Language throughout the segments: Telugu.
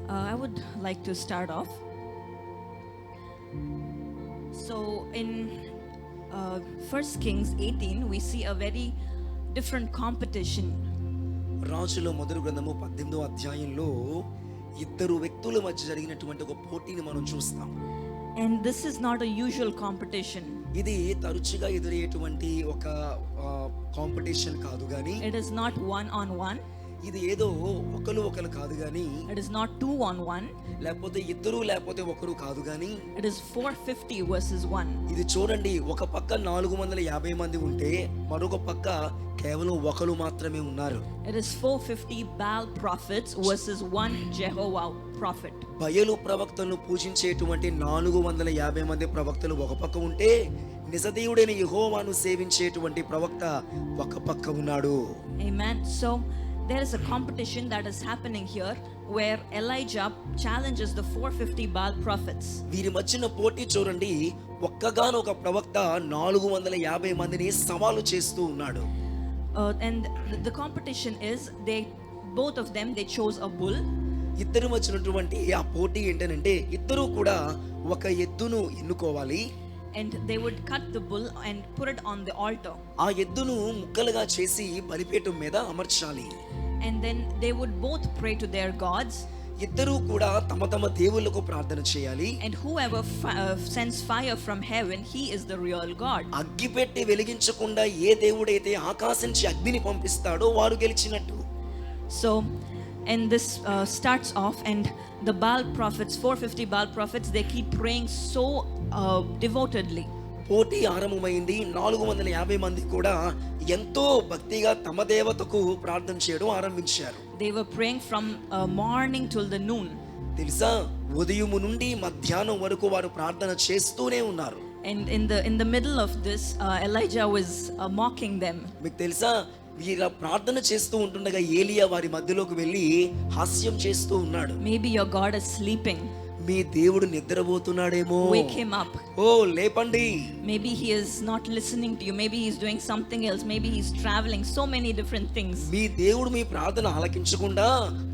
I would like to start off. So in 1 Kings 18, we see a very different competition. రాజుల మొదటి గ్రంథము 18వ అధ్యాయంలో ఇద్దరు వ్యక్తుల మధ్య జరిగినటువంటి ఒక పోటీని మనం చూస్తాం. And this is not a usual competition. ఇది తరచుగా ఎదురయ్యేటువంటి ఒక కాంపిటీషన్ కాదు గాని, It is not one on one. ఇది ఏదో ఒకరు కాదు గాని, It is not 2 on 1. లేకపోతే ఇద్దరు లేకపోతే ఒకరు కాదు గాని, It is 450 versus 1. ఇది చూడండి, ఒక పక్క 450 మంది ఉంటే మరొక పక్క కేవలం ఒకరు మాత్రమే ఉన్నారు. It is 450 Baal prophets versus 1 Jehovah prophet. బయలు ప్రవక్తలను పూజించేటువంటి 450 మంది ప్రవక్తలు ఒక పక్క ఉంటే, నిజదేవుడైన యెహోవాను సేవించేటువంటి ప్రవక్త ఒక పక్క ఉన్నాడు. Amen. So there is a competition that is happening here where Elijah challenges the 450 Baal prophets. వీరి మధ్యన పోటీ చూడండి, ఒక్కగానొక ప్రవక్త 450 మందిని సవాలు చేస్తూ ఉన్నాడు. And the competition is both of them chose a bull. ఇద్దరు మధ్యనటువంటి ఆ పోటీ ఏంటంటే, ఇద్దరు కూడా ఒక ఎద్దును ఎన్నుకోవాలి. And they would cut the bull and put it on the altar. ఆ ఎద్దును ముక్కలుగా చేసి బలిపీఠం మీద అమర్చాలి. And then they would both pray to their gods. ఇద్దరు కూడా తమ తమ దేవుళ్ళకు ప్రార్థన చేయాలి. And whoever sends fire from heaven, he is the real God. అగ్గి పెట్టి వెలిగించకుండా ఏ దేవుడైతే ఆకాశం నుంచి అగ్నిని పంపిస్తాడో వారు గెలిచినట్టు. So and this starts off, and the Baal prophets, 450 Baal prophets, they keep praying so devotedly. పోటీ ఆరంభమైంది. 450 మంది కూడా ఎంతో భక్తిగా తమ దేవతకు ప్రార్థన చేయడం ఆరంభించారు. They were praying from morning till the noon. తెలుసా, ఉదయం నుండి మధ్యాహ్నం వరకు వారు ప్రార్థన చేస్తూనే ఉన్నారు. And in the middle of this, Elijah was mocking them. మీకు తెలుసా, వీరు ప్రార్థన చేస్తూ ఉంటుండగా ఏలియా వారి మధ్యలోకి వెళ్ళి హాస్యం చేస్తూ ఉన్నాడు. Maybe your God is sleeping. మీ దేవుడు నిద్రపోతున్నాడేమో. Wake him up. ఓ లేపండి. Maybe he is not listening to you. Maybe he's doing something else. Maybe he's traveling. So many different things. మీ దేవుడు మీ ప్రార్థన ఆలకించకుండా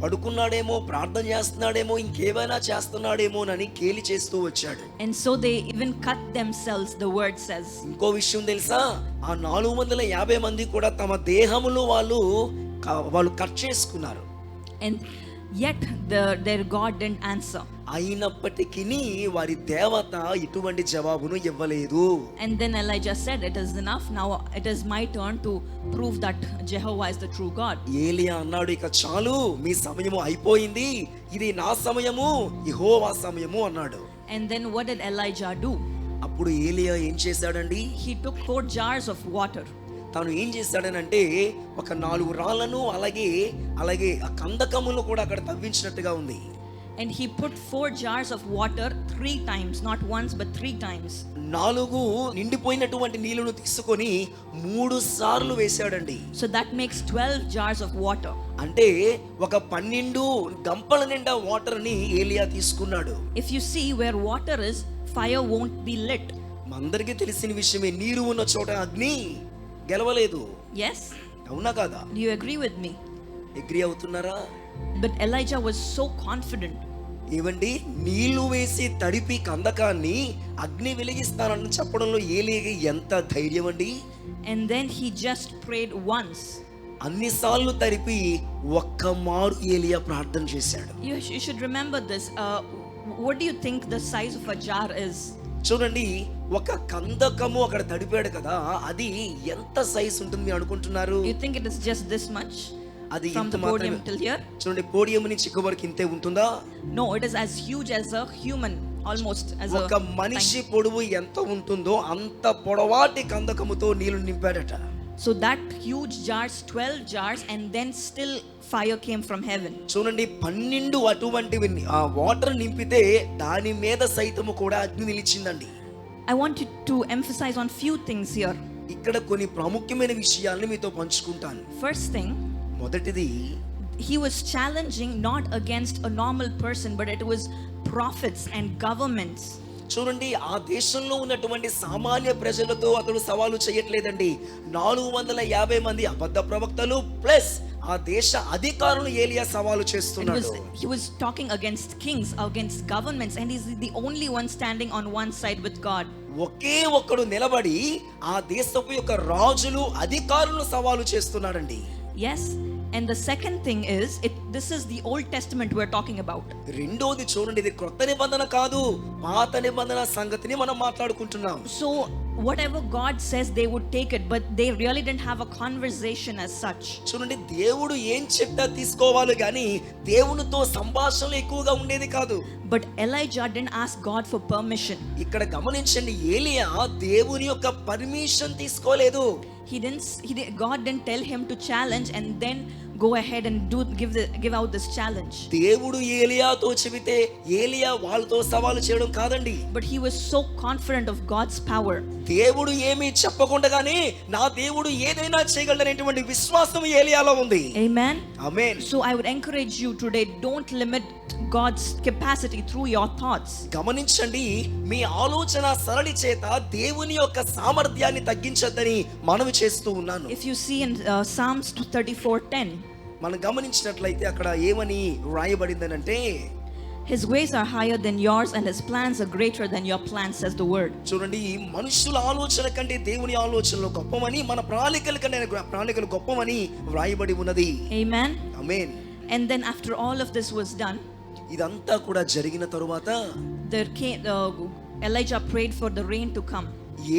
పడుకున్నాడేమో, ప్రార్థన చేస్తున్నాడేమో, ఇంకేమైనా చేస్తున్నాడేమోనని కేలి చేస్తూ వచ్చాడు. And so they even cut themselves, the word says. ఇంకో విషయం తెలుసా, ఆ 450 మంది కూడా తమ దేహములో వాళ్ళు కట్ చేసుకున్నారు. And yet their God didn't answer. అయినప్పటికీ వారి దేవత ఇటువంటి జవాబును ఇవ్వలేదు. And then Elijah said, it is enough, now it is my turn to prove that Jehovah is the true God. ఏలియా అన్నాడు, ఇక చాలు, మీ సమయము అయిపోయింది, ఇది నా సమయము, యెహోవా సమయము అన్నాడు. And then what did Elijah do? అప్పుడు ఏలియా ఏం చేశాడండి? He took 4 jars of water. తాను ఏం చేశాడనంటే, ఒక 4 రాళ్లను అలాగే ఆ కందకమును కూడా అక్కడ తవ్వించినట్టుగా ఉంది. And he put 4 jars of water 3 times, not once but 3 times. 4 నిండిపోయినటువంటి నీళ్లను తీసుకొని 3 సార్లు వేశాడండి. So that makes 12 jars of water. అంటే ఒక 12 గంపల నిండా వాటర్ ని ఏలియా తీసుకున్నాడు. If you see where water is, fire won't be lit. అందరికీ తెలిసిన విషయమే, నీరు ఉన్న చోట అగ్ని గెలవలేదు. Yes? అవునా కాదా? Do you agree with me? Agri అవుతున్నారా? But Elijah was so confident. ఏవండి, నీళ్లు వేసి తడిపి కందకాన్ని అగ్ని వెలిగిస్తానని చెప్పడంలో ఏలియాకి ఎంత ధైర్యం అండి. And then he just prayed once. అన్నిసార్లు తడిపి ఒక్క మారు ఏలియా ప్రార్థన చేశాడు. You should remember this. What do you think the size of a jar is? చూడండి, ఒక కందకము అక్కడ తడిపాడు కదా, అది ఎంత సైజ్ ఉంటుంది అనుకుంటున్నారు? You think it is just this much? అది From ఇంత the మాత్రమే. podium till here? చూడండి, పోడియం నుంచి చిక్కు వరకు ఇంతే ఉంటుందా? No, it is as huge as a human, almost as a ఒక మనిషి పొడవు ఎంత ఉంటుందో అంత పొడవాటి కందకముతో నీళ్లు నింపాడట. So that huge jars, 12 jars, and then still fire came from heaven. చూడండి, 12 అటువంటివి ఆ వాటర్ నింపితే దాని మీద సైతము కూడా అగ్ని నిలిచిందండి. I want you to emphasize on few things here. ఇక్కడ కొన్ని ప్రాముఖ్యమైన విషయాలను మీతో పంచుకుంటాను. First thing, మొదటిది, he was challenging not against a normal person, but it was prophets and governments. చూడండి, ఆ దేశంలో ఉన్నటువంటి సామాన్య ప్రజలతో అతడు సవాలు చేయట్లేదండి. 450 మంది అబద్ధ ప్రవక్తలు ప్లస్ ఆ దేశ అధికారులను ఏలియా సవాలు చేస్తున్నాడు. He was talking against kings, against governments, and he's the only one standing on one side with God. ఒకే ఒక్కడు నిలబడి ఆ దేశపు యొక్క రాజులు అధికారులను సవాలు చేస్తున్నాడండి. Yes, and the second thing is this is the Old Testament we're talking about. రెండోది చూడండి, ఇది క్రొత్త నిబంధన కాదు, పాత నిబంధన సంగతిని మనం మాట్లాడుకుంటున్నాం. So whatever God says they would take it, but they really didn't have a conversation as such. చూడండి, దేవుడు ఏం చెప్తా తీసుకోవాలి కానీ దేవునితో సంభాషణలు ఎక్కువగా ఉండేది కాదు. But Elijah didn't ask God for permission. ఇక్కడ గమనించండి, ఏలియా దేవుని యొక్క పర్మిషన్ తీసుకోలేదు. God didn't tell him to challenge and then go ahead and give out this challenge. దేవుడు ఏలియాతో చెబితే ఏలియా వాళ్ళతో సవాలు చేయడం కాదండి. But he was so confident of God's power. దేవుడు ఏమీ చెప్పకుండానే నా దేవుడు ఏదైనా చేయగలడనేటువంటి విశ్వాసం ఏలియాలో ఉంది. Amen. Amen. So I would encourage you today, don't limit God's capacity through your thoughts. గమనించండి, మీ ఆలోచన సరళి చేత దేవుని యొక్క సామర్థ్యాన్ని తగ్గించొద్దని మనవి చేస్తూ ఉన్నాను. If you see in Psalms 34:10, మనం గమనించినట్లయితే అక్కడ ఏమని రాయబడిందనంటే, His ways are higher than yours and his plans are greater than your plans, says the word. చూడండి, మనుషుల ఆలోచన కంటే దేవుని ఆలోచనలు గొప్పవని, మన ప్రణాళికల కంటే ప్రణాళికలు గొప్పవని వ్రాయబడి ఉన్నది. Amen. Amen. And then after all of this was done, ఇదంతా కూడా జరిగిన తరువాత Elijah prayed for the rain to come.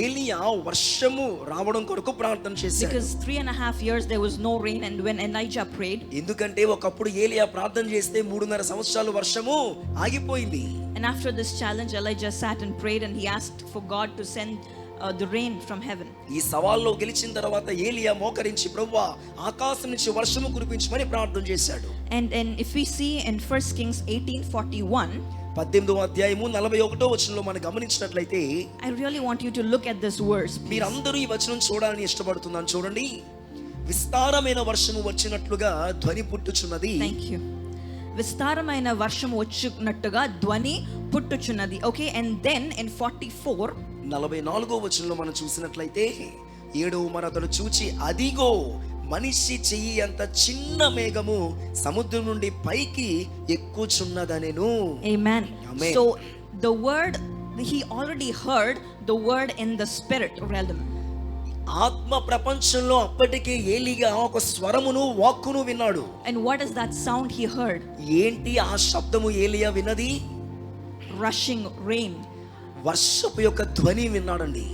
ఏలియా వర్షము రావడం కొరకు ప్రార్థన చేశాడు. Because 3.5 years there was no rain, and when Elijah prayed, ఎందుకంటే ఒకప్పుడు ఏలియా ప్రార్థన చేస్తే 3.5 సంవత్సరాలు వర్షము ఆగిపోయింది. And after this challenge Elijah sat and prayed and he asked for God to send the rain from heaven. ఈ సవాల్లో గెలిచిన తర్వాత ఏలియా మోకరించి, ప్రభువా ఆకాశం నుంచి వర్షము కురిపించమని ప్రార్థన చేశాడు. And if we see in 1 Kings 18:41, 18వ అధ్యాయము 41వ వచనంలో మనం గమనించినట్లయితే, I really want you to look at this verse. మీరందరూ ఈ వచనం చూడాలని ఇష్టపడుతున్నాను. చూడండి, విస్తారమైన వర్షము వచ్చినట్లుగా ధ్వని పుట్టుచున్నది. Thank you. విస్తారమైన వర్షం వచ్చినట్టుగా ధ్వని పుట్టుచున్నది. Okay, and then in 44వ వచనంలో మనం చూసినట్లయితే, 7వ మరి అతడు చూచి, అదిగో మనిషి చెయ్యి అంత చిన్న మేఘము సముద్రం నుండి పైకి ఎక్కుచున్నదనెను. Amen. Amen. So the word, he already heard the word in the spirit realm. ఆత్మ ప్రపంచంలో అప్పటికే ఏలియా ఒక స్వరమును వాక్కును విన్నాడు. And what is that sound he heard? ఏంటి ఆ శబ్దము ఏలియా విన్నది? Rushing rain. వర్షపు యొక్క ధ్వని విన్నాడండి.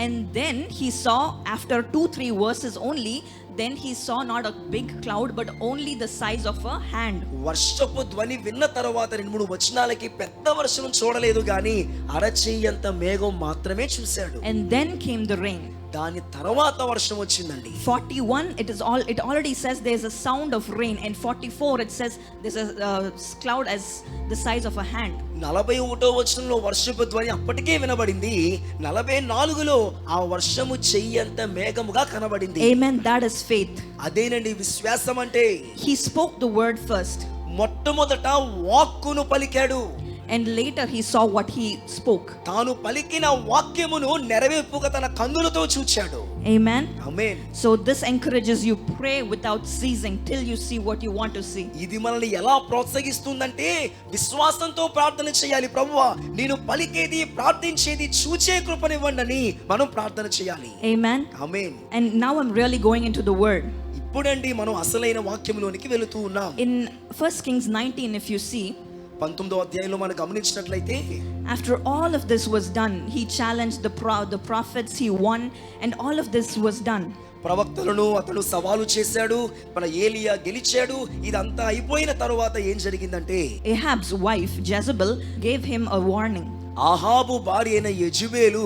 And then he saw, after 2-3 verses only, then he saw not a big cloud but only the size of a hand. వర్షపు ధ్వని విన్న తర్వాత 2-3 వచనాలకి పెద్ద వర్షం చూడలేదు గాని అరచేయంత మేఘం మాత్రమే చూశాడు. And then came the rain. దాని తర్వాత వర్షం వచ్చిందండి. 41 it already says there's a sound of rain, and 44 it says there's a cloud as the size of a hand. 41వ వచనంలో వర్షపు ధ్వని అప్పటికే వినబడింది. 44లో ఆ వర్షము చెయ్యంత మేఘముగా కనబడింది. Amen. That is faith. అదేనండి విశ్వాసం అంటే. He spoke the word first. మొట్టమొదట వాక్కును పలికాడు. And later he saw what he spoke. తాను పలికిన వాక్యమును నెరవేర్పుగా తన కన్నులతో చూచాడు. Amen. Amen. So this encourages you, pray without ceasing till you see what you want to see. ఇది మనల్ని ఎలా ప్రోత్సహిస్తుందంటే, విశ్వాసంతో ప్రార్థన చేయాలి. ప్రభువా నేను పలికేది ప్రార్థించేది చూచే కృపనివ్వండి మనం ప్రార్థన చేయాలి. Amen. Amen. And now I'm really going into the word. ఇప్పుడండి మనం అసలైన వాక్యములోనికి వెళుతూ ఉన్నాం. In 1 Kings 19, if you see, 19వ అధ్యాయంలో మనం గమనించినట్లయితే, after all of this was done, he challenged the prophets, he won, and all of this was done. ప్రవక్తలను అతను సవాలు చేశాడు, మన ఏలియా గెలిచాడు. ఇదంతా అయిపోయిన తరువాత ఏం జరిగిందంటే, Ahab's wife Jezebel gave him a warning. ఆహాబు భార్య అయిన యెజెబెలు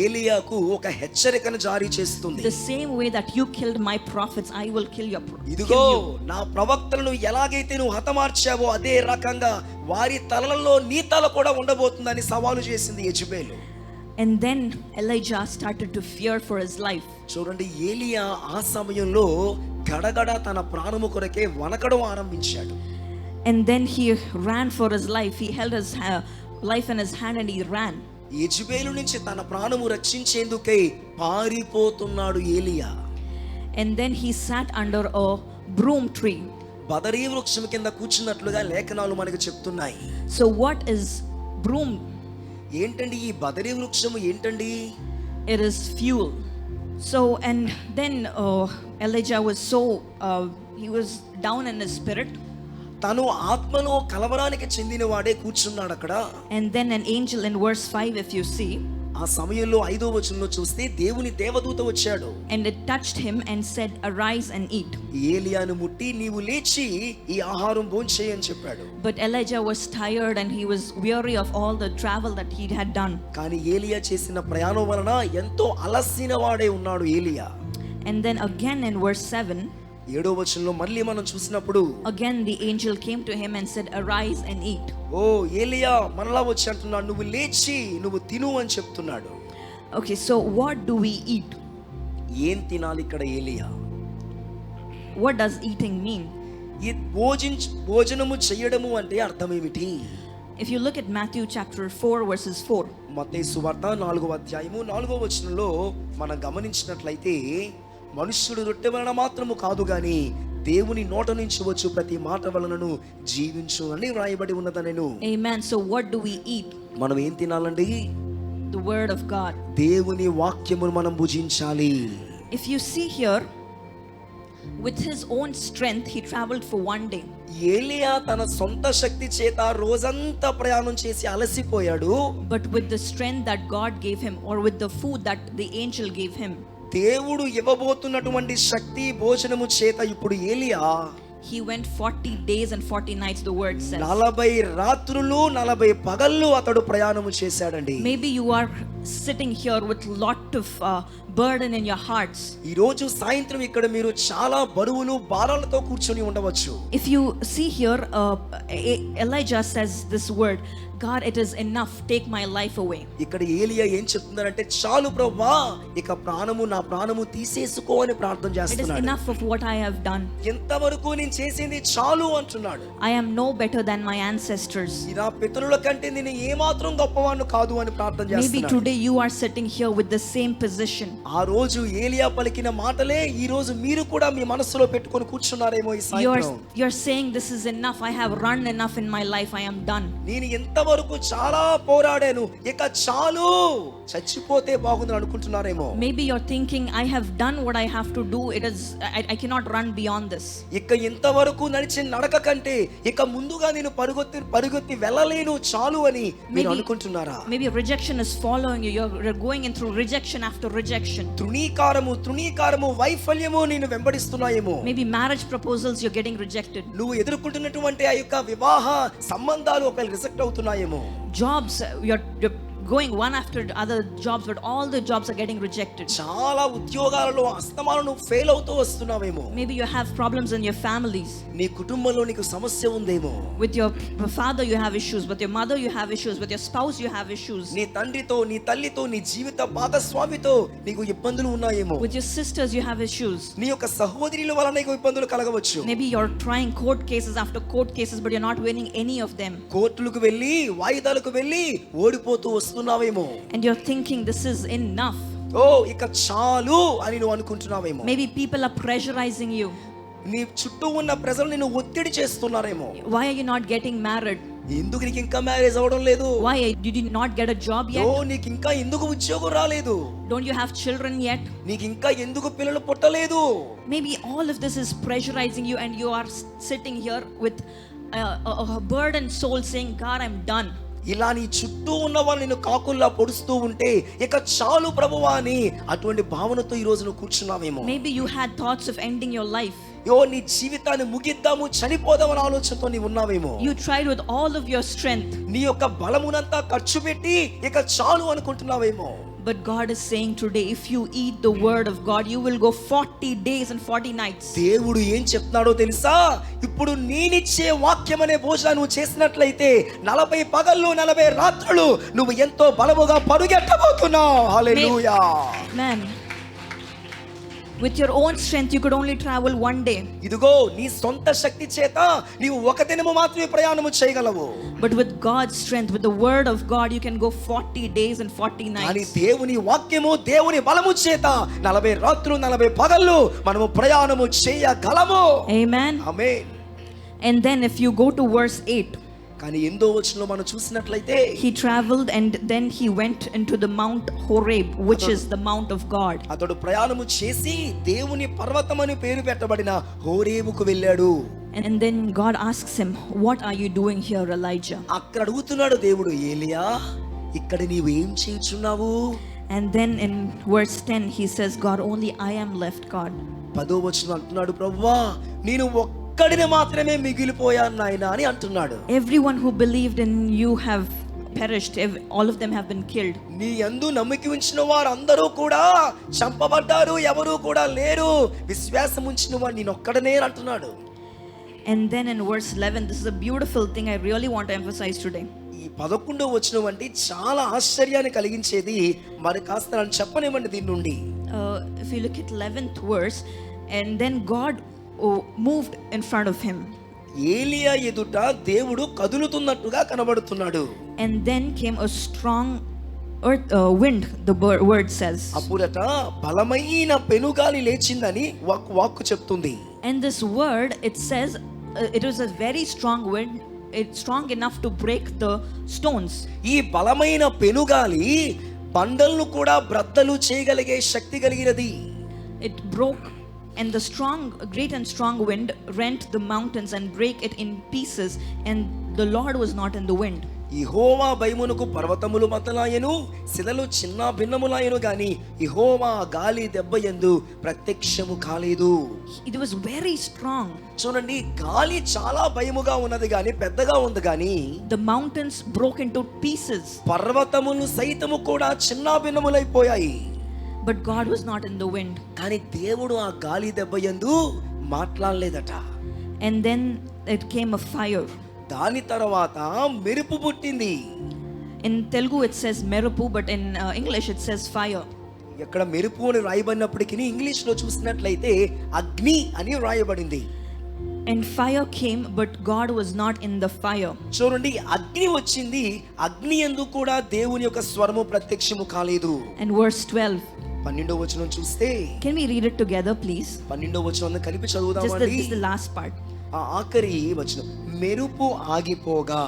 ఏలియాకు ఒక హెచ్చరికను జారీ చేస్తుంది. The same way that you killed my prophets, I will kill your ఇదిగో నా ప్రవక్తలను ఎలాగైతే నువ్వు హతమార్చావో అదే రకంగా వారి తలలలో నీ తల కూడా ఉండబోతుందని సవాలు చేసింది యెజెబెలు. And then Elijah started to fear for his life. చూడండి, ఏలియా ఆ సమయంలో గడగడ తన ప్రాణము కొరకే వణకడం ఆరంభించాడు. And then he ran for his life. He held his life in his hand and he ran. యెజెబెలు నుంచి తన ప్రాణము రక్షించేందుకై పారిపోతున్నాడు ఏలియా. And then he sat under a broom tree. Badri వృక్షం కింద కూర్చున్నట్లుగా లేఖనాలు మనకు చెప్తున్నాయి. So what is broom? ఏంటండి ఈ బదరీ వృక్షము ఏంటండి? It is fuel. So and then Elijah was so he was down in his spirit. తను ఆత్మలో కలవరానికి చెందిన వాడే కూర్చున్నాడు అక్కడ. And then an angel in verse 5, if you see, ఆ సమయంలో 5వ వచనంలో చూస్తే దేవుని దేవదూత వచ్చాడు. and it touched him and said, arise and eat. ఏలియాను ముట్టి నీవు లేచి ఈ ఆహారం భోంచేయి అని చెప్పాడు. But Elijah was tired and he was weary of all the travel that he had done. కానీ ఏలియా చేసిన ప్రయాణం వలన ఎంతో అలసిన వాడే ఉన్నాడు ఏలియా. And then again in verse 7, 7వ వచనంలో మళ్ళీ మనం చూసినప్పుడు again the angel came to him and said, arise and eat. ఓ ఏలియా మనలా వచ్చి అంటున్నాడు, నువ్వు లేచి నువ్వు తిను అని చెప్తున్నాడు. Okay, so what do we eat? ఏం తినాలి ఇక్కడ ఏలియా? What does eating mean? ఈ భోజనము చేయడము అంటే అర్థం ఏమిటి? If you look at Matthew chapter 4 verses 4, మత్తయి సువార్త 4వ అధ్యాయము 4వ వచనంలో మనం గమనించినట్లయితే మనుష్యుడు రొట్టె వలన మాత్రము కాదు గాని దేవుని నోట నుంచి వచ్చు ప్రతి మాట వలనను జీవించు అని వ్రాయబడి ఉన్నదనెను. amen. So what do we eat? మనం ఏం తినాలండి? The word of God. దేవుని వాక్యమును మనం భుజించాలి. If you see here, with his own strength he traveled for one day. ఏలియా తన సొంత శక్తి చేత రోజంతా ప్రయాణం చేసి అలసిపోయాడు. But with the strength that God gave him, or with the food that the angel gave him, దేవుడు ఇవ్వబోతున్నటువంటి శక్తి భోజనము చేత ఇప్పుడు ఏలియా he went 40 days and 40 nights, the word says. 40 రాత్రులు 40 పగళ్ళు అతడు ప్రయాణము చేశాడండి. Maybe you are sitting here with lot of burden in your hearts. ఈ రోజు సాయంత్రం ఇక్కడ మీరు చాలా బరువులు భారాలతో కూర్చొని ఉండవచ్చు. If you see here, Elijah says this word, God, it is enough, take my life away. ఇక్కడ ఏలియా ఏం చెప్తున్నారంటే, చాలు ప్రభువా ఇక నా ప్రాణము తీసేసుకో అని ప్రార్థన It is చేస్తున్నాడు. enough of what I have done. ఎంతవరకు నేను చేసింది చాలు అంటున్నాడు. I am no better than my ancestors. నా పితరుల కంటే నేను ఏమాత్రం గొప్పవాడిని కాదు అని ప్రార్థన Maybe చేస్తున్నాడు. today you are sitting here with the same position. ఆ రోజు ఏలియా పలికిన మాటలే ఈ రోజు మీరు కూడా మీ మనసులో పెట్టుకొని కూర్చున్నారేమో ఈ సాయంత్రం. You're saying this is enough, I have run enough in my life, I am done. నేను ఎంతవరకు చాలా పోరాడాను, ఇక చాలు, చచ్చిపోతే బాగుందని అనుకుంటున్నారేమో. Maybe you're thinking, I have done what I have to do, I cannot run beyond this. ఇక ఎంతవరకు నడిచిన నడక కంటే ఇక ముందుగా నేను పరుగెత్తి వెళ్ళలేను, చాలు అని మీరు అనుకుంటున్నారా? Maybe rejection is following you, you're going in through rejection after rejection. తృణీకారము వైఫల్యము నేను వెంబడిస్తున్నాయేమో. Maybe marriage proposals you're getting rejected. నువ్వు ఎదుర్కొంటున్నటువంటి ఆ యొక్క వివాహ సంబంధాలు ఒకవేళ reject అవుతున్నాయేమో. Jobs, you're going one after other jobs, but all the jobs are getting rejected. చాలా ఉద్యోగాలలో అస్తమానం ఫెయిల్ అవుతూ వస్తున్నావేమో. Maybe you have problems in your families. నీ కుటుంబంలో నీకు సమస్య ఉందేమో. With your father you have issues, with your mother you have issues, with your spouse you have issues. నీ తండ్రితో, నీ తల్లితో, నీ జీవిత భాగస్వామితో నీకు ఇబ్బందులు ఉన్నాయేమో. With your sisters you have issues. నీ యొక్క సహోదరుల వలన నీకు ఇబ్బందులు కలగవచ్చు. Maybe you're trying court cases after court cases, but you're not winning any of them. కోర్టులకు వెళ్ళి వాయిదాలకు వెళ్ళి ఓడిపోతూ వస్తున్నావేమో. And you're thinking this is enough. ఓ ఇక చాలు అని నువ్వు అనుకుంటున్నావేమో. Maybe people are pressurizing you. నీ చుట్టూ ఉన్న ప్రజలు నిన్ను ఒత్తిడి చేస్తున్నారేమో. Why are you not getting married? ఎందుకు నీకు ఇంకా మ్యారేజ్ అవడం లేదు? Why did you not get a job yet? ఓ నీకు ఇంకా ఎందుకు ఉద్యోగం రాలేదు? Don't you have children yet? నీకు ఇంకా ఎందుకు పిల్లలు పుట్టలేదు? Maybe all of this is pressurizing you, and you are sitting here with a burdened soul saying, God, I'm done. ఇలా నీ చుట్టూ ఉన్న వాళ్ళు నిన్ను కాకుల్లా పొడుస్తూ ఉంటే ఇక చాలు ప్రభువా అని అటువంటి భావనతో ఈ రోజు నువ్వు కూర్చున్నావేమో. Maybe you had thoughts of ending your life. నీ జీవితాన్ని ముగిద్దాము, చనిపోదామని ఆలోచనతో నీవు ఉన్నావేమో. You tried with all of your strength. నీ యొక్క బలమునంతా ఖర్చు పెట్టి ఇక చాలు అనుకుంటున్నావేమో. But God is saying today, if you eat the word of God, you will go 40 days and 40 nights. దేవుడు ఏం చెప్తున్నాడో తెలుసా? ఇప్పుడు నేనిచ్చే వాక్యం అనే భోజనం నువ్వు చేసినట్లయితే 40 పగళ్ళు 40 రాత్రులు నువ్వు ఎంతో బలముగా పరుగెట్టబోతున్నావు. హల్లెలూయా. Man, With your own strength, you could only travel one day. ఇదిగో నీ సొంత శక్తి చేత నీవు ఒక దినము మాత్రమే ప్రయాణము చేయగలవు. But with God's strength, with the word of God, you can go 40 days and 40 కానీ nights. దేవుని వాక్యము దేవుని బలము చేత 40 రాత్రులు 40 పగళ్ళు మనము ప్రయాణము చేయగలము. Amen. Amen. And then if you go to verse 8, కానీ 8వ వచనంలో మనం చూసినట్లయితే he traveled and then he went into the Mount Horeb, which is the mount of God. అతడు ప్రయాణము చేసి దేవుని పర్వతం అని పేరు పెట్టబడిన హోరేబుకు వెళ్ళాడు. And then God asks him, "What are you doing here, Elijah?" అక్కడ అడుగుతున్నాడు దేవుడు, ఏలియా ఇక్కడ నీవు ఏం చేయుచున్నావు? And then in verse 10 he says, "God, only I am left, God." 10వ వచనం అంటున్నాడు, ప్రభువా నేను ఒక్కడిని మాత్రమే మిగిలిపోయాను నాయనా అని అంటున్నాడు. Everyone who believed in you have perished. All of them have been killed. నీ యందు నమ్మిక ఉంచిన వారందరూ కూడా చంపబడ్డారు, ఎవరు కూడా లేరు. విశ్వాసం ఉంచిన వాడు నేను ఒక్కడనే అంటున్నాడు. And then in verse 11, this is a beautiful thing I really want to emphasize today. ఈ 11వ వచనం అంటే చాలా ఆశ్చర్యాన్ని కలిగించేది. మరి కాస్త నన్ను చెప్పనివ్వండి దీని నుండి. If you look at 11th verse, and then God moved in front of him. ఏలియా ఎదుట దేవుడు కదులుతున్నట్టుగా కనబడుతున్నాడు. And then came a strong wind, the word says. అప్పుడట బలమైన పెనుగాలి లేచిందని వాక్కు చెప్తుంది. And this word, it says, it was a very strong wind. It's strong enough to break the stones. ఈ బలమైన పెనుగాలి బండలను కూడా బ్రద్దలు చేయగలిగే శక్తి కలిగినది. It broke, and the great and strong wind rent the mountains and break it in pieces, and the Lord was not in the wind. యెహోవా భయమునకు పర్వతములు బద్దలాయెను, శిలలు చిన్న భిన్నములాయెను గాని యెహోవా గాలి దెబ్బయందు ప్రత్యక్షము కాలేదు. It was very strong. చూడండి, గాలి చాలా భయముగా ఉన్నది గాని పెద్దగా ఉంది గాని The mountains broke into pieces. పర్వతములు సైతము కూడా చిన్న భిన్నములైపోయాయి. But God was not in the wind. కానీ దేవుడు ఆ గాలి దెబ్బయందు మాట్లాడలేదట. And then it came a fire. దాని తర్వాత మెరుపు పుట్టింది. In Telugu it says merupu, but in English it says fire. ఎక్కడ మెరుపు అని రాయబడినప్పటికీ ఇంగ్లీష్ లో చూసినట్లయితే అగ్ని అని రాయబడింది. And fire came, but God was not in the fire. చూడండి, అగ్ని వచ్చింది, అగ్ని యందు కూడా దేవుని యొక్క స్వరము ప్రత్యక్షము కాలేదు. And verse 12. 12వ వచనం చూస్తే, Can we read it together, please? 12వ వచనం కలిపి Just చదువుదామండి. this is the last part. ఆ ఆఖరి వచనం, మెరుపు ఆగిపోగా.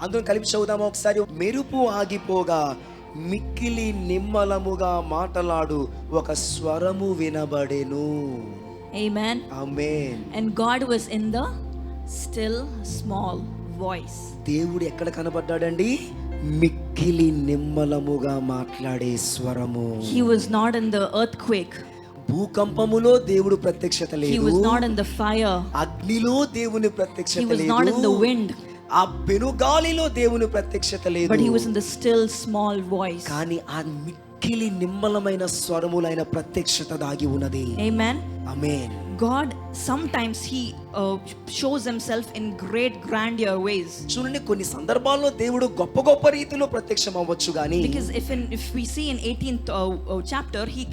అందరం కలిపి చదువుదామా ఒకసారి. మెరుపు ఆగిపోగా మిక్కిలి నిమ్మలముగా మాటలాడు ఒక స్వరము వినబడెను. Amen. Amen. And God was in the still small voice. దేవుడు ఎక్కడ కనబడ్డాడండి? మిక్కిలి నిమ్మలముగా మాట్లాడే స్వరము. He was not in the earthquake. భూకంపములో దేవుడు ప్రత్యక్షత లేదు. He was not in the fire. అగ్నిలో దేవుని ప్రత్యక్షత He was లేదు. not in the wind. ఆ పెనుగాలిలో దేవుని ప్రత్యక్షత లేదు. But he was in the still small voice. కానీ ఆ మిక్కిలి నిమ్మలమైన స్వరములైన ప్రత్యక్షత దాగి ఉన్నది. Amen. Amen. God sometimes he shows himself in great grandeur ways. చూడండి, కొన్ని సందర్భాల్లో దేవుడు గొప్ప గొప్ప రీతిలో ప్రత్యక్షం అవ్వచ్చు గాని, Because if we see in 18th chapter, he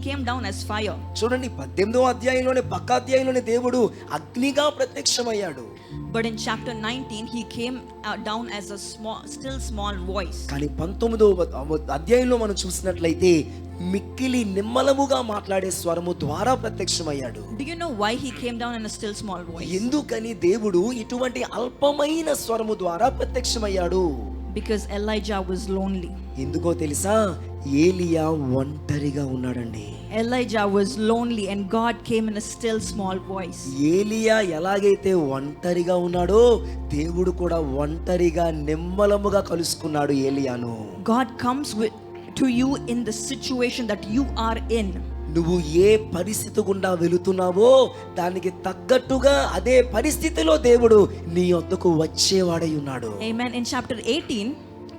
came down as fire. చూడండి 18వ అధ్యాయంలోనే పక్క అధ్యాయంలోనే దేవుడు అగ్నిగా ప్రత్యక్షమయ్యాడు. But in chapter 19 he came down as a still small voice. కానీ 19వ అధ్యాయంలో మనం చూసినట్లయితే మిక్కిలి నిమ్మలముగా మాట్లాడే స్వరము ద్వారా ప్రత్యక్షమయ్యాడు. Do you know why he came down in a still small voice? ఎందుకని దేవుడు ఇటువంటి అల్పమైన స్వరము ద్వారా ప్రత్యక్షమయ్యాడు? Because Elijah was lonely. ఎందుకో తెలుసా? ఏలియా ఒంటరిగా ఉన్నాడండి. Elijah was lonely and God came in a still small voice. ఏలియా ఎలాగైతే ఒంటరిగా ఉన్నాడో దేవుడు కూడా ఒంటరిగా నిమ్మలముగా కలుసుకున్నాడు ఏలియాను. God comes to you in the situation that you are in. నువ్వు ఏ పరిస్థితి గుండా వెళుతున్నావో దానికి తగ్గట్టుగా అదే పరిస్థితిలో దేవుడు నీ వద్దకు వచ్చేవాడై ఉన్నాడు. Amen. In chapter 18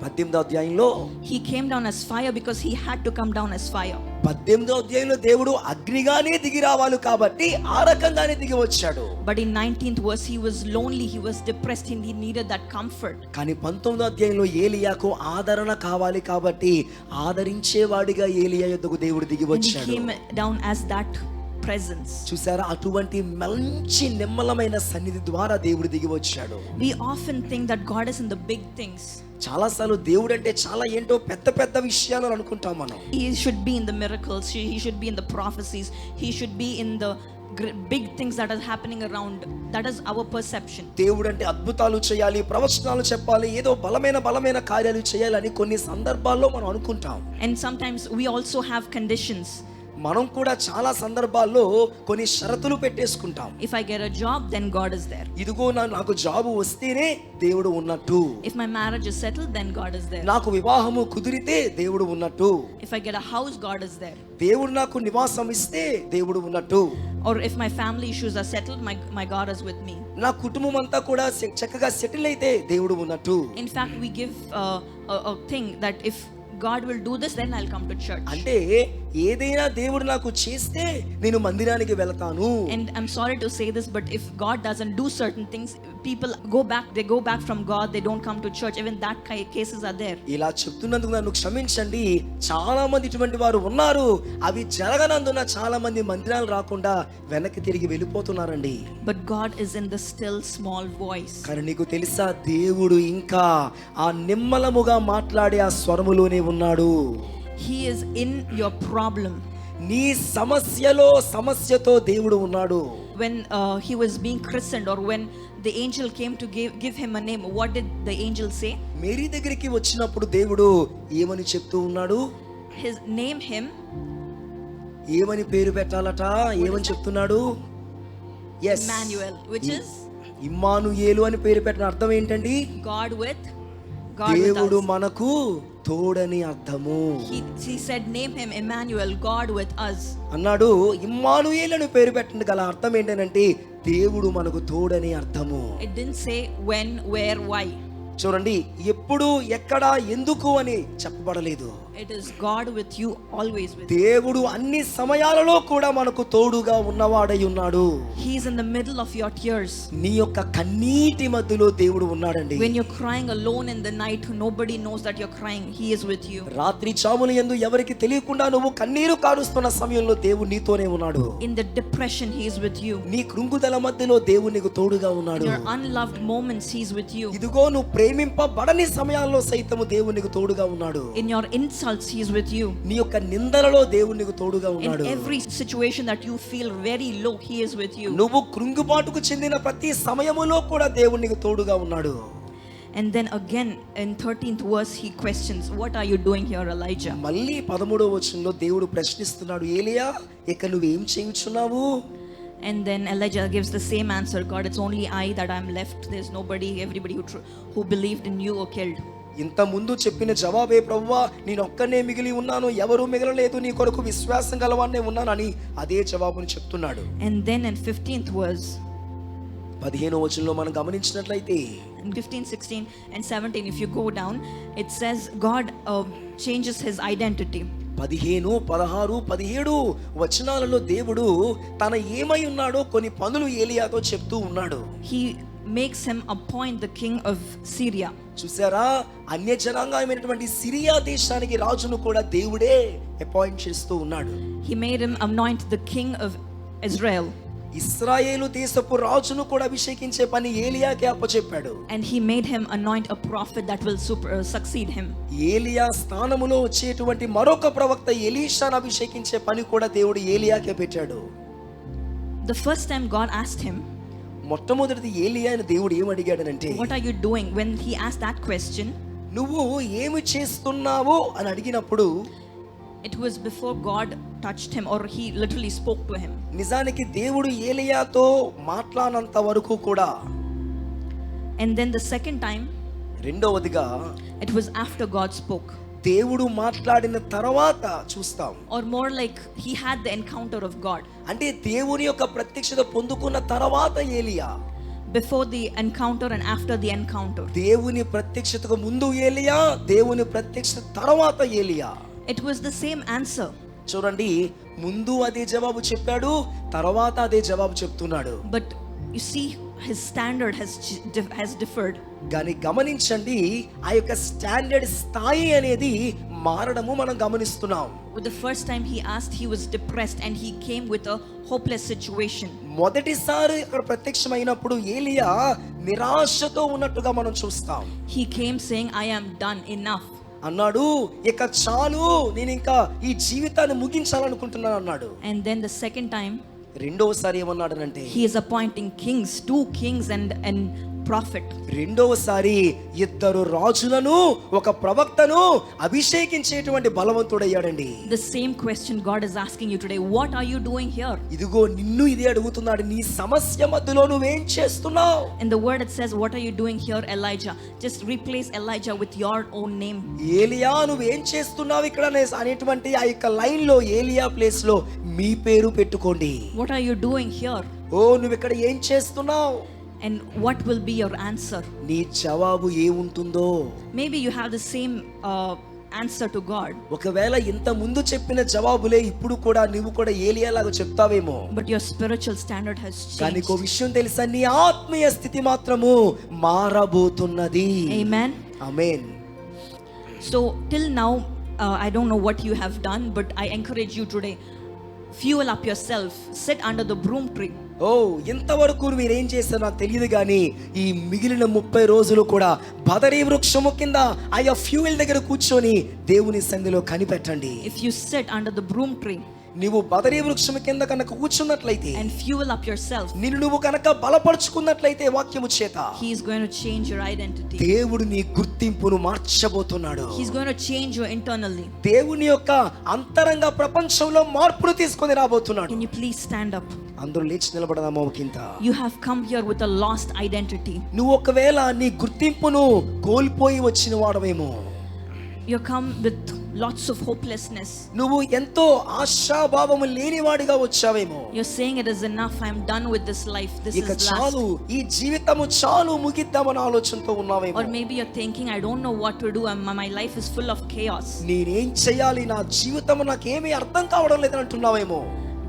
18వ అధ్యాయంలో he came down as fire because he had to come down as fire. 18వ అధ్యాయంలో దేవుడు అగ్నిగానే దిగి రావాలి కాబట్టి ఆ రకంగానే దిగి వచ్చాడు. But in 19th verse he was lonely, he was depressed, he needed that comfort. కానీ 19వ అధ్యాయంలో ఏలియాకు ఆదరణ కావాలి కాబట్టి ఆదరించేవాడిగా ఏలియా యొద్దకు దేవుడు దిగి And he వచ్చాడు. came down as that presence. చూసారా, అటువంటి మంచి నిమ్మలమైన సన్నిధి ద్వారా దేవుడు దిగి వచ్చాడు. We often think that God is in the big things. చాలాసార్లు దేవుడు అంటే చాలా ఏంటో పెద్ద పెద్ద విషయాలు అనుకుంటాం మనం. He should be in the miracles, he should be in the prophecies, he should be in the big things that are happening around. That is our perception. దేవుడు అంటే అద్భుతాలు చేయాలి, ప్రవచనాలు చెప్పాలి, ఏదో బలమైన కార్యాలు చేయాలని కొన్ని సందర్భాల్లో మనం అనుకుంటాం. And sometimes we also have conditions. మనం కూడా చాలా సందర్భాల్లో కొన్ని షరతులు పెట్టేసుకుంటాం. If I get a job, then God is there. ఇదిగో నాకు జాబు వస్తేనే దేవుడు ఉన్నట్టు. If my marriage is settled, then God is there. నాకు వివాహము కుదిరితే దేవుడు ఉన్నట్టు. If I get a house, God is there. దేవుడు నాకు నివాసం ఇస్తే దేవుడు ఉన్నట్టు. Or if my family issues are settled, my God is with me. నా కుటుంబం అంతా కూడా చక్కగా సెటిల్ అయితే దేవుడు ఉన్నట్టు. In fact, we give a thing that if God will do this, then I'll come to church. అంటే ఏదైనా దేవుడు నాకు చేస్తే నేను మందిరానికి వెళ్తాను. And I'm sorry to say this, but if God doesn't do certain things, people they go back from God, they don't come to church. Even that cases are there. ఇలా చెప్తున్నందుకు నన్ను క్షమించండి. చాలా మంది ఇటువంటి వారు ఉన్నారు. అవి జరగనందున చాలా మంది మందిరాలు రాకుండా వెనక్కి తిరిగి వెళ్ళిపోతున్నారండి. But God is in the still small voice. కానీ నీకు తెలుసా, దేవుడు ఇంకా ఆ నిమ్మలముగా మాట్లాడే ఆ స్వరములోనే ఉన్నాడు. He is in your problem. నీ సమస్యతో దేవుడు ఉన్నాడు. When he was being christened, or when the angel came to give him a name, what did the angel say? Mary దగ్గరికి వచ్చినప్పుడు దేవుడు ఏమని చెప్తూ ఉన్నాడు? His name him. ఏమని పేరు పెట్టాలట? ఏమని చెప్తున్నాడు? yes, Emmanuel, which is Immanuel అని పేరు పెట్టిన అర్థం ఏంటండి? God with దేవుడు us. మనకు తోడని అర్థము. He said, name him Emmanuel, God with us. అన్నాడు. ఇమ్మానుయేలు అని పేరు పెట్టిన గల అర్థం ఏంటంటే దేవుడు మనకు తోడని అర్థము. It didn't say when, where, why. చూడండి, ఎప్పుడు, ఎక్కడ, ఎందుకు అని చెప్పబడలేదు. It is God with you, always with you. దేవుడు అన్ని సమయాలలో కూడా మనకు తోడుగా ఉన్నవాడై ఉన్నాడు. He is in the middle of your tears. నీ యొక్క కన్నీటి మధ్యలో దేవుడు ఉన్నాడండి. When you're crying alone in the night, nobody knows that you're crying. He is with you. రాత్రి చాముల యందు ఎవరికి తెలియకుండా నువ్వు కన్నీరు కారుస్తున్న సమయంలో దేవుడు నీతోనే ఉన్నాడు. In the depression, he is with you. నీ కృంగుదల మధ్యలో దేవుడు నీకు తోడుగా ఉన్నాడు. In your unloved moments, he is with you. ఇదిగో నువ్వు ప్రేమింపబడని సమయాల్లో సైతము దేవుడు నీకు తోడుగా ఉన్నాడు. In your insults, he is with you. నీ యొక్క నిందలలో దేవుడు నీకు తోడుగా ఉన్నాడు. In every situation that you feel very low, he is with you. నువ్వు కృంగుబాటుకు చెందిన ప్రతి సమయములో కూడా దేవుడు నీకు తోడుగా ఉన్నాడు. And then again in 13th verse he questions, what are you doing here, Elijah? మళ్ళీ 13వ వచనంలో దేవుడు ప్రశ్నిస్తున్నాడు, ఏలియా ఇక నువ్వేం చేయుచున్నావు? And then Elijah gives the same answer, God, it's only I that I'm left. There's nobody, everybody who believed in you were killed. ఇంత ముందు చెప్పిన జవాబే, ప్రభువా నేను ఒక్కనే మిగిలి ఉన్నాను, ఎవరూ మిగలలేదు, నీ కొరకు విశ్వాసం గలవాన్నే ఉన్నానని అదే జవాబుని చెప్తున్నాడు. And then in 15th verse, 15వ వచనంలో మనం గమనించినట్లయితే in 15, 16 and 17, if you go down, it says God changes his identity. 15, 16, 17 వచనాలలో దేవుడు తన ఏమై ఉన్నాడో కొన్ని పనులు ఏలియాతో చెప్తూ ఉన్నాడు. He makes him appoint the king of Syria. చూసారా, అన్య జనాంగమైనటువంటి సిరియా దేశానికి రాజును కూడా దేవుడే అపాయింట్ చేస్తూ ఉన్నాడు. He made him anoint the king of Israel. ఇశ్రాయేలు దేశపు రాజును కూడా అభిషేకించే పని ఏలియాకే అప్పచెప్పాడు. And he made him anoint a prophet that will succeed him. ఏలియా స్థానములో వచ్చేటువంటి మరొక ప్రవక్త ఎలీషాను అభిషేకించే పని కూడా దేవుడు ఏలియాకే పెట్టాడు. The first time God asked him, మొట్టమొదటిది ఏలియాని దేవుడు ఏం అడిగాడనంటే, what are you doing? When he asked that question, నువ్వు ఏమి చేస్తున్నావు అని అడిగినప్పుడు, it was before God touched him, or he literally spoke to him. నిజానికి దేవుడు ఏలియాతో మాట్లాడినంత వరకు కూడా. And then the second time, రెండవదిగా, it was after God spoke. దేవుడు మాట్లాడిన తర్వాత చూస్తాం. Or more like he had the encounter of God. అంటే దేవుని యొక్క ప్రత్యక్షత పొందుకున్న తర్వాత ఏలియా. before the encounter and after the encounter. దేవుని ప్రత్యక్షతకు ముందు ఏలియా, దేవుని ప్రత్యక్షత తర్వాత ఏలియా. It was the same answer. చూడండి, ముందు అదే జవాబు చెప్పాడు, తర్వాత అదే జవాబు చెప్తున్నాడు. But you see, his standard has differed. కానీ గమనించండి, ఆ యొక్క స్టాండర్డ్ స్థాయి అనేది మారడము మనం గమనిస్తున్నాం. With the first time he asked, he was depressed and he came with a hopeless situation. మొదటిసారి అక్కడ ప్రత్యక్షమైనప్పుడు ఏలియా నిరాశతో ఉన్నట్టుగా మనం చూస్తాం. He came saying, I am done, enough. అన్నాడు, ఇక చాలు, నేను ఇంకా ఈ జీవితాన్ని ముగించాలనుకుంటున్నాను అన్నాడు. And then the second time, రెండోసారి ఏమన్నాడనంటే, he is appointing kings, 2 kings and prophet. రెండోసారి ఇద్దరు రాజులను ఒక ప్రవక్తను అభిషేకించేటువంటి బలవంతుడయ్యాడండి. The same question God is asking you today. What are you doing here? ఇదిగో నిన్ను ఇదే అడుగుతున్నాడు, నీ సమస్య మధ్యలో నువ్వేం చేస్తున్నావు? In the word it says, what are you doing here, Elijah? Just replace Elijah with your own name. ఏలియా నువ్వేం చేస్తున్నావు ఇక్కడ అనేటువంటి ఆ యొక్క లైన్ లో ఏలియా ప్లేస్ లో మీ పేరు పెట్టుకోండి. What are you doing here? ఓ నువ్వు ఇక్కడ ఏం చేస్తున్నావు? And what will be your answer? నీ జవాబు ఏముంటుందో? Maybe you have the same answer to God. ఒకవేళ ఇంత ముందు చెప్పిన జవాబులే ఇప్పుడు కూడా నువ్వు కూడా ఏలియా లాగా చెప్తావేమో. But your spiritual standard has changed. కానీ ఒక విషయం తెలుసా, నీ ఆత్మీయ స్థితి మాత్రము మారబోతున్నది. Amen. Amen. So till now, I don't know what you have done, but I encourage you today, fuel up yourself, sit under the broom tree. ఓ ఇంతవరకు మీరేం చేస్తారో నాకు తెలియదు, కానీ ఈ మిగిలిన 30 రోజులు కూడా బదరీ వృక్షము కింద ఆయా ఫ్యూయల్ దగ్గర కూర్చొని దేవుని సన్నిధిలో కనిపెట్టండి. If you sit under the broom tree నీవు బదరీ వృక్షము కింద కనుక కూర్చున్నట్లయితే, and fuel up yourself, నిన్ను నువ్వు కనుక బలపరుచుకున్నట్లయితే వాక్యము చేత, he is going to change your identity. దేవుడు నీ గుర్తింపును మార్చబోతున్నాడు. He is going to change you internally. దేవుని యొక్క అంతరంగ ప్రపంచంలో మార్పును తీసుకొని రాబోతున్నాడు. Can you please stand up? అందరూ లేచి నిలబడదామా ఒకంత. You have come here with a lost identity. నువ్వు ఒకవేళ నీ గుర్తింపును కోల్పోయి వచ్చిన వాడవేమో. You come with lots of hopelessness. నువ్వు ఎంతో ఆశాభావము లేనివాడిగా వచ్చావేమో. You're saying it is enough, I'm done with this life, this ఇక is చాలు, last. ఈ జీవితము చాలు, ముగిద్దామని ఆలోచనతో ఉన్నావేమో. Or maybe you're thinking, I don't know what to do, my life is full of chaos. నేనేం చేయాలి, నా జీవితం నాకేమీ అర్థం కావడం లేదని అంటున్నావేమో.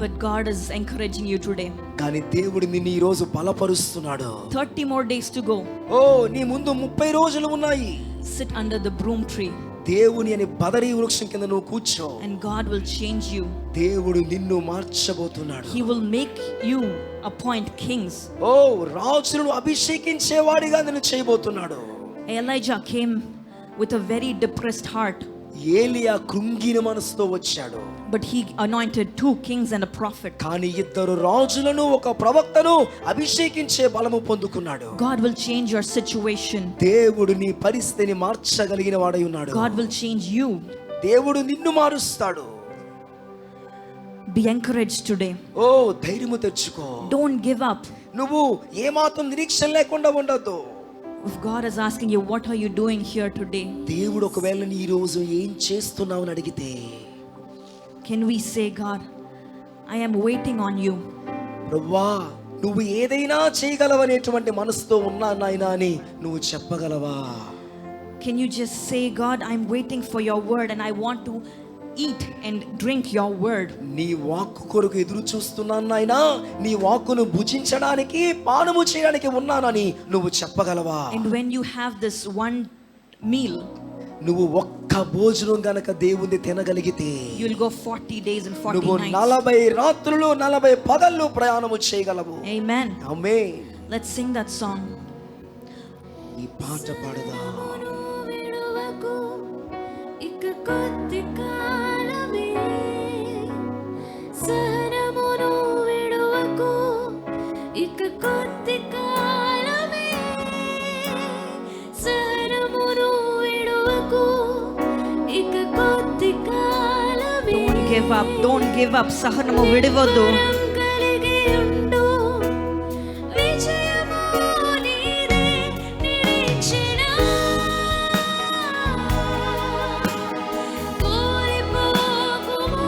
But God is encouraging you today. కానీ దేవుడు నిన్ను ఈ రోజు బలపరుస్తున్నాడు. 30 more days to go. ఓ నీ ముందు 30 రోజులు ఉన్నాయి. Sit under the broom tree. దేవుని అని బదరీ వృక్షం కింద నువ్వు కూర్చో. And God will change you. దేవుడు నిన్ను మార్చబోతున్నాడు. He will make you appoint kings. ఓ రాజులను అభిషేకించేవాడిగా నిన్ను చేయబోతున్నాడు. Elijah came with a very depressed heart. ఏలియా కృంగిన మనసుతో వచ్చాడు. But he anointed 2 kings and a prophet. కానీ ఇద్దరు రాజులను ఒక ప్రవక్తను అభిషేకించే బలము పొందుకున్నాడు. God will change your situation. దేవుడు నీ పరిస్థితిని మార్చగలిగిన వాడై ఉన్నాడు. God will change you. దేవుడు నిన్ను మారుస్తాడు. Be encouraged today. ఓ ధైర్యము తెచ్చుకో. Don't give up. నువ్వు ఏమాత్రం నిరీక్షణ లేకుండా ఉండొద్దు. If God is asking you, what are you doing here today? దేవుడు ఒకవేళ నీ రోజు ఏం చేస్తున్నావు అని అడిగితే, Can we say, God, I am waiting on you. ప్రభువా నువ్వు ఏదైనా చేయగలవనేటువంటి మనసుతో ఉన్నా నాయనా అని నువ్వు చెప్పగలవా? Can you just say, God, I'm waiting for your word and I want to eat and drink your word. నీ వాక్కు కొరకు ఎదురు చూస్తున్నాను నాయనా, నీ వాక్కును భుజించడానికి పానము చేయడానికి ఉన్నానని నువ్వు చెప్పగలవా? And when you have this one meal, నువ్వు ఒక్క భోజనం గనక దేవుని తినగలిగితే, you'll go 40 days and 40 నువ్వు nights. 40 రాత్రులు 40 పగళ్ళు ప్రయాణము చేయగలవు. Amen. Amen. Let's sing that song. ఈ పాట పాడదా. ఇక కొద్ది కాలమే సహనమును విడువకు, ఇక కొద్ది కాలమే సహనమును విడువకు, ఇక కొద్ది కాలమే. Don't give up. Don't give up. సహనము విడవద్దు. కలిగి ఉండు, విజయము నీదే నిరీక్షణ. కోల్పోకుము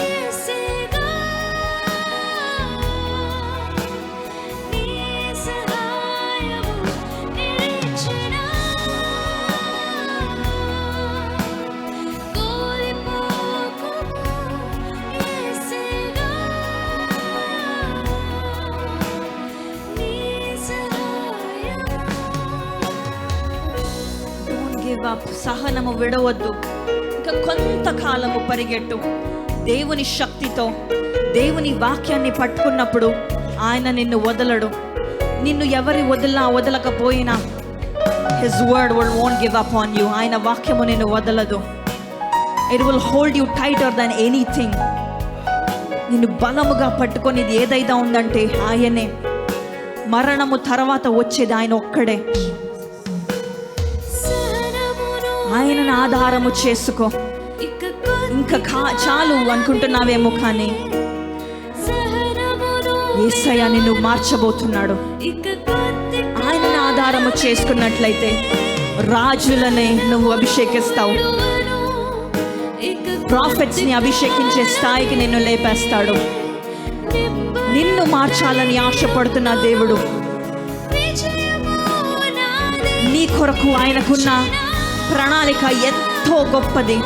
యేసుగా, నీ సహ గివ్ అప్. సహనము విడవద్దు. ఇంకా కొంతకాలము పరిగెట్టు. దేవుని శక్తితో దేవుని వాక్యాన్ని పట్టుకున్నప్పుడు ఆయన నిన్ను వదలడు. నిన్ను ఎవరి వదలకపోయినా His word won't give up on you. ఆయన వాక్యము నిన్ను వదలదు. It will hold you tighter than anything. నిన్ను బలముగా పట్టుకొని ఏదైనా ఉందంటే ఆయనే. మరణము తర్వాత వచ్చేది ఆయన ఒక్కడే. ఆయనను ఆధారము చేసుకో. ఇంకా చాలు అనుకుంటున్నావేమో, కానీ యేసయ్య నిన్ను మార్చబోతున్నాడు. ఆయనను ఆధారము చేసుకున్నట్లయితే రాజులనే నువ్వు అభిషేకిస్తావు. ప్రాఫెట్స్ ని అభిషేకించే స్థాయికి నిన్ను లేపేస్తాడు. నిన్ను మార్చాలని ఆశపడుతున్న దేవుడు నీ కొరకు ఆయనకున్న ప్రణాళిక ఎంతో గొప్పది.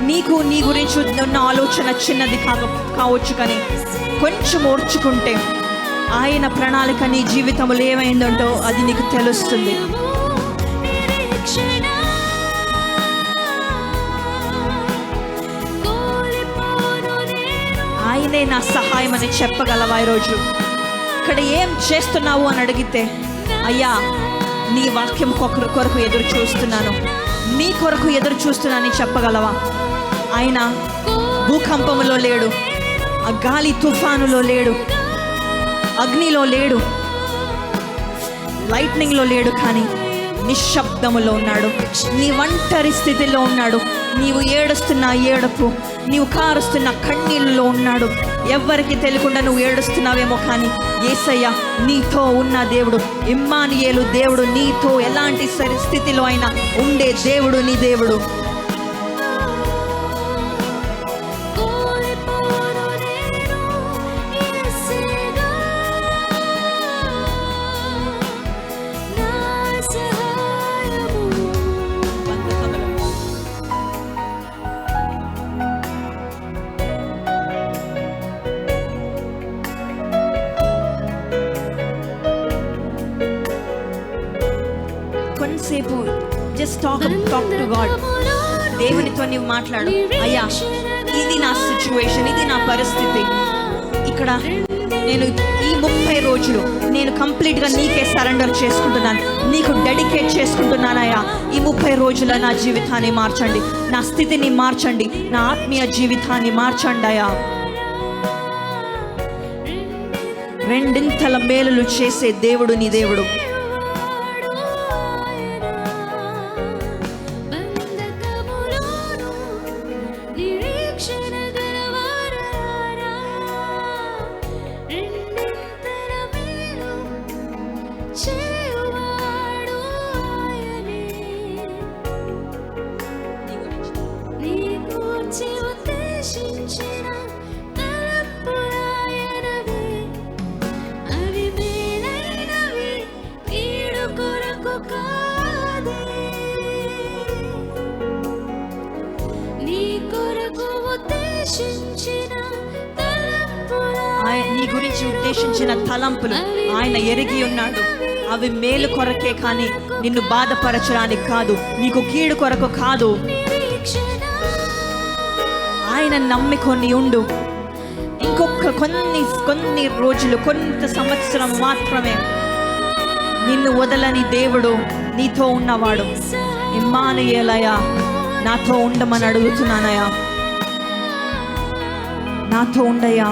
నీకు నీ గురించి ఉన్న ఆలోచన చిన్నది కావచ్చు, కానీ కొంచెం ఓర్చుకుంటే ఆయన ప్రణాళిక నీ జీవితంలో ఏమైందంటో అది నీకు తెలుస్తుంది. ఆయనే నా సహాయం అని చెప్పగలవా? ఈరోజు ఇక్కడ ఏం చేస్తున్నావు అని అడిగితే, అయ్యా నీ వాక్యం కొరకు ఎదురు చూస్తున్నాను, నీ కొరకు ఎదురు చూస్తున్నానని చెప్పగలవా? ఆయన భూకంపములో లేడు, ఆ గాలి తుఫానులో లేడు, అగ్నిలో లేడు, లైట్నింగ్లో లేడు, కానీ నిశ్శబ్దములో ఉన్నాడు. నీ ఒంటరి స్థితిలో ఉన్నాడు. నీవు ఏడుస్తున్న ఏడుపు, నీవు కారుస్తున్న కన్నీళ్ళలో ఉన్నాడు. ఎవ్వరికి తెలియకుండా నువ్వు ఏడుస్తున్నావేమో, కానీ యేసయ్య నీతో ఉన్న దేవుడు, ఇమ్మానుయేలు దేవుడు, నీతో ఎలాంటి స్థితిలో అయినా ఉండే దేవుడు నీ దేవుడు. కొంతసేపు జస్ట్ టాక్ టు గాడ్. దేవునితో నీవు మాట్లాడు. అయ్యా ఇది నా సిచ్యువేషన్, ఇది నా పరిస్థితి. ఇక్కడ నేను ఈ 30 రోజులు నేను కంప్లీట్గా నీకే సరెండర్ చేసుకుంటున్నాను, నీకు డెడికేట్ చేసుకుంటున్నానయ్యా. ఈ 30 రోజుల నా జీవితాన్ని మార్చండి, నా స్థితిని మార్చండి, నా ఆత్మీయ జీవితాన్ని మార్చండి అయ్యా. రెండింతల మేలులు చేసే దేవుడు నీ దేవుడు. నీ గురించి ఉద్దేశించిన తలంపులు ఆయన ఎరిగి ఉన్నాడు. అవి మేలు కొరకే, కానీ నిన్ను బాధపరచడానికి కాదు, నీకు కీడు కొరకు కాదు. ఆయన నమ్మికొని ఉండు. ఇంకొక కొన్ని రోజులు, కొంత సంవత్సరం మాత్రమే. నిన్ను వదలని దేవుడు నీతో ఉన్నవాడు. ఇమ్మానుయేలయ్యా నాతో ఉండమని అడుగుతున్నానయ్యా, నాతో ఉండయ్యా.